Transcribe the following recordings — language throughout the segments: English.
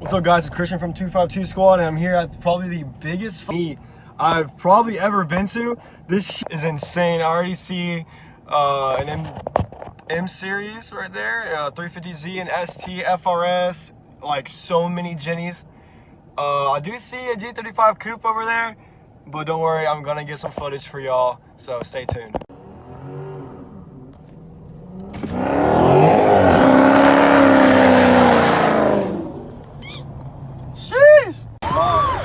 What's up, guys? It's Christian from 252 Squad, and I'm here at probably the biggest meet I've probably ever been to. This is insane. I already see an M series right there, 350Z and ST FRS, like so many Jennies. I do see a G35 coupe over there, but don't worry, I'm gonna get some footage for y'all, so stay tuned. Sheesh! Oh,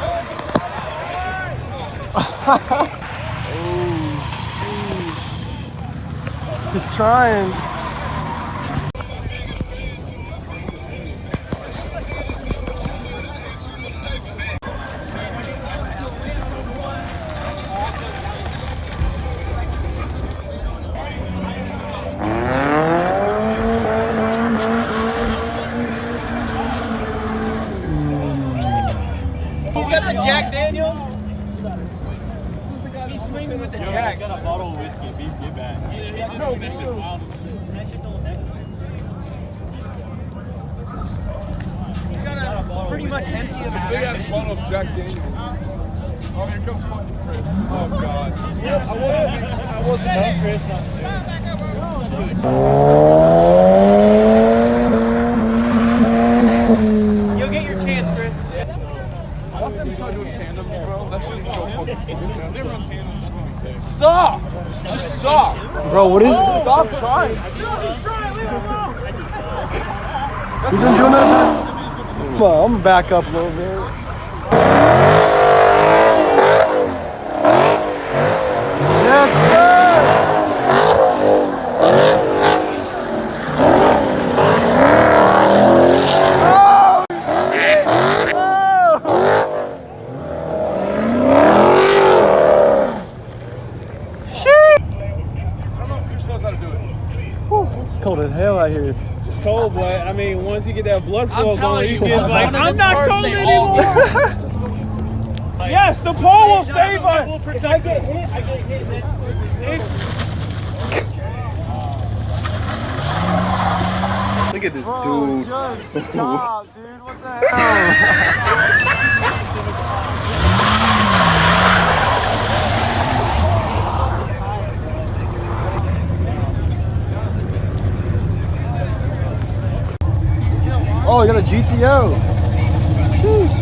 sheesh. He's trying. He's got the Jack Daniels. He's swinging with the Jack. He's got a bottle of whiskey. Beef, get back. Yeah, he just swing that shit wild. That shit's almost empty. He's got a pretty much empty of Big ass bottle of Jack Daniels. Oh, here comes fucking Chris. Oh god. I wasn't done, Chris. You'll get your chance, Chris. Watch them try doing tandems, bro. That shit is so fucking fun. They run tandems, that's what we say. Stop! Just stop! Bro, what is it? Stop trying! He's been doing that. Come on, I'm gonna back up a little bit. Yes, sir! Oh! Shit! I don't know if Chris knows how to do it. Whew, it's cold as hell out here. It's cold, but I mean, once you get that blood flow going, you get it's like, one of I'm them not first cold they anymore. Yes, the pole will save us. If I get hit, I get hit. Look at this Bro, dude. just stop, dude. What the hell? Oh, you got a GTO. Sheesh.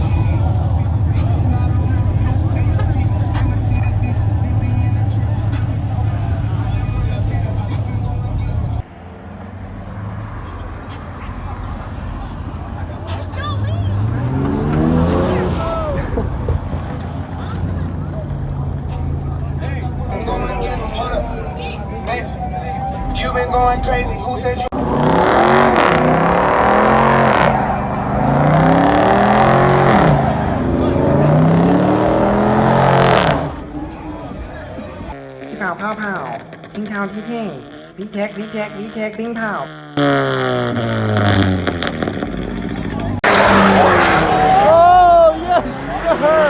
You been going crazy. Who said you? Pow pow pow. Ting town ting ting. VTech VTech VTech Bing pow. Oh, yes, sir.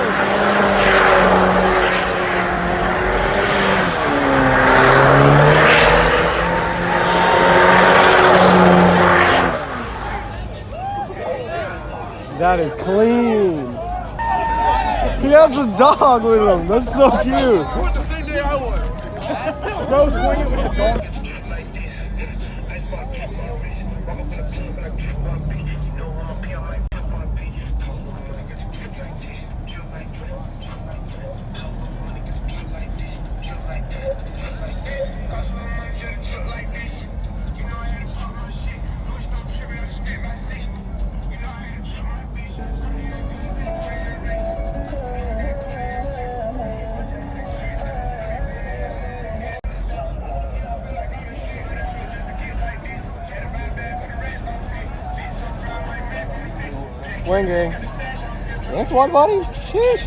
That is clean. He has a dog with him. That's so cute. What the same day I was? Bro, swing it with the dog. Wing gang. That's one body? Sheesh.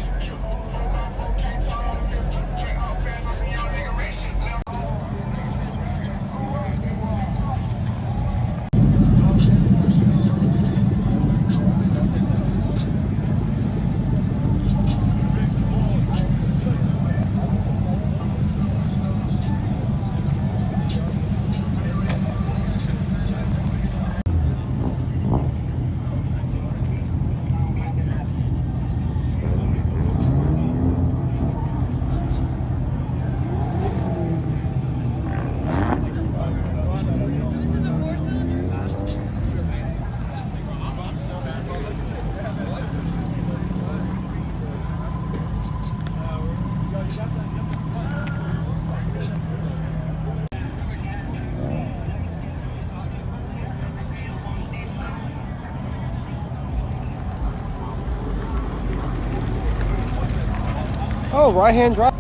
Oh, right-hand drive.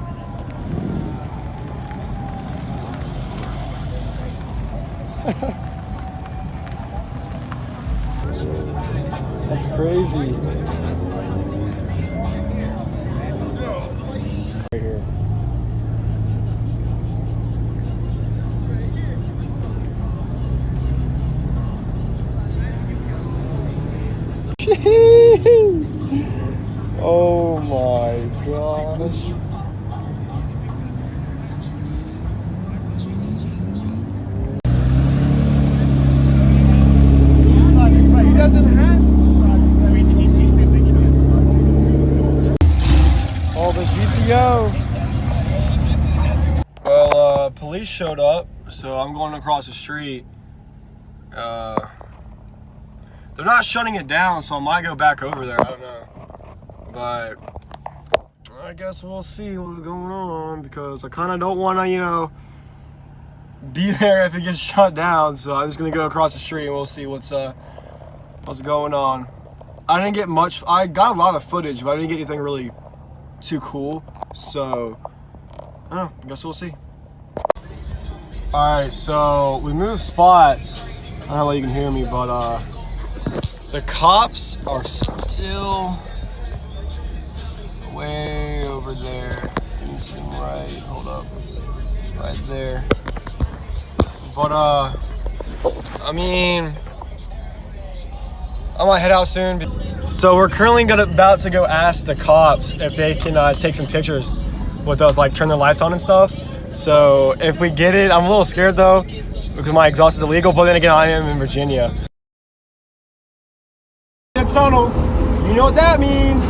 That's crazy. Right here. Oh my gosh. He doesn't have. Oh, the GTO. Well, police showed up, so I'm going across the street. They're not shutting it down, so I might go back over there. I don't know. But I guess we'll see what's going on, because I kind of don't want to, you know, be there if it gets shut down. So I'm just going to go across the street and we'll see what's going on. I didn't get much. I got a lot of footage, but I didn't get anything really too cool. So I don't know. I guess we'll see. All right, so we moved spots. I don't know if you can hear me, but the cops are still way over there. You can see them right, hold up, right there. But I mean, I might head out soon. So we're currently about to go ask the cops if they can take some pictures with us, like turn their lights on and stuff. So if we get it, I'm a little scared though, because my exhaust is illegal, but then again, I am in Virginia. Tunnel, you know what that means.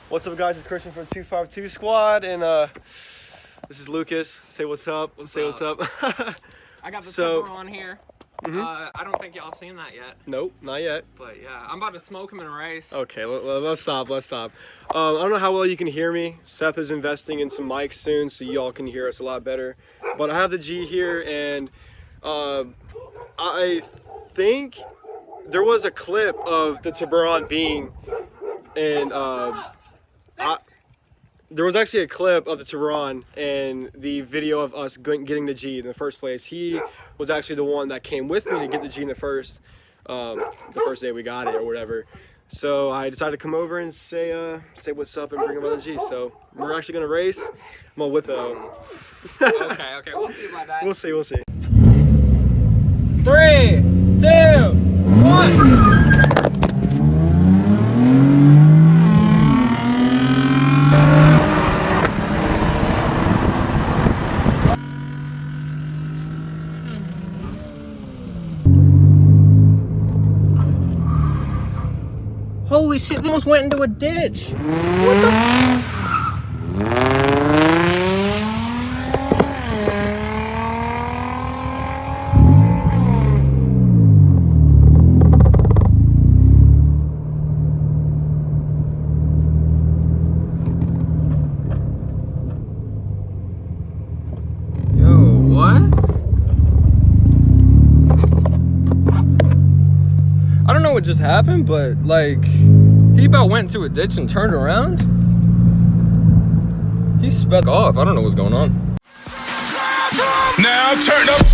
What's up, guys? It's Christian from 252 Squad, and this is Lucas. Say what's up. Say what's up. I got the Tiburon here. Mm-hmm. I don't think y'all seen that yet. Nope, not yet. But yeah, I'm about to smoke him in a race. Okay, let's stop. I don't know how well you can hear me. Seth is investing in some mics soon, so y'all can hear us a lot better. But I have the G here, and I think there was a clip of the Tiburon being in. There was actually a clip of the Tiburon and the video of us getting the G in the first place. He was actually the one that came with me to get the G in the first day we got it or whatever. So I decided to come over and say what's up and bring him on the G. So we're actually gonna race. I'm gonna whip the. Okay, we'll see about that. We'll see. 3, 2, 1. Holy shit, they almost went into a ditch. What the I don't know what just happened, but like he about went into a ditch and turned around. He sped off. I don't know what's going on. Now turn up.